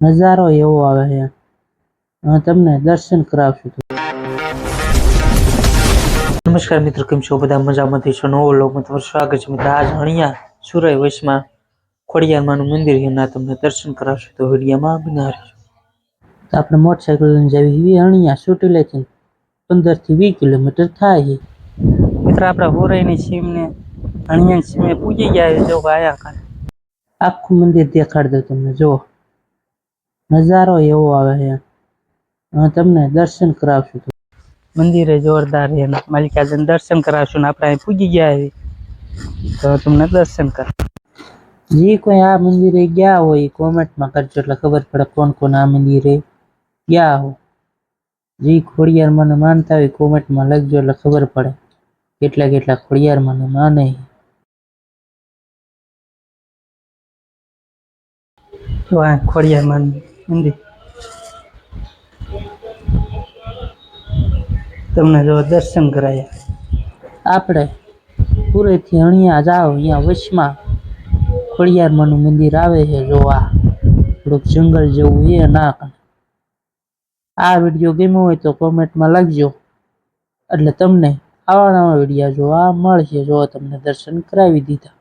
નજારો એવો આવે છે. હું તમને દર્શન કરાવશું. નમસ્કાર મિત્રો, કેમ છો બધા? મજામાંથી છો? નવો વ્લોગમાં તમારું સ્વાગત છે મિત્રો. આજ અણિયા સુરય વશમાં ખોડિયારમાંનું મંદિર છે, ના તમને દર્શન કરાવશું, તો વિડીયોમાં બના રહેજો. આપણે મોટરસાઇકલ લઈને જવી અણિયા ચોટીલાથી 15 થી 20 કિલોમીટર થાય છે. મિત્રો આપણા હોરાઈની સીમને અણિયાની સીમે પૂજી ગયા. જો આયા કાન આખું મંદિર દેખાડ દઉં તમને. જો નજારો એવો આવે છે. હું તમને દર્શન કરાવશું. મંદિરે જોરદાર છે. માલિકાજન દર્શન કરાવશું ને આપણે અહીં પૂજી ગયા તો તમને દર્શન કરાવ. જે કોઈ આ મંદિરે ગયા હોય કોમેન્ટમાં કરજો, એટલે ખબર પડે કોણ કોણ આ મંદિરે ગયા હો. જે ખોડિયાર મને માનતા હોય કોમેન્ટમાં લખજો, એટલે ખબર પડે કેટલા ખોડિયાર મને માને. તો આ ખોડિયાર મંદિર તમને જો દર્શન કરાયા. આપણે પૂરેથી અણિયા જાઓ, અહીંયા વચમાં ખોડિયારમાંનું મંદિર આવે છે. જો આ થોડુંક જંગલ જેવું છે. ના આ વિડીયો ગમ્યો હોય તો કોમેન્ટમાં લખજો, એટલે તમને આવા નવા વિડીયો જોવા મળશે. જો તમને દર્શન કરાવી દીધા.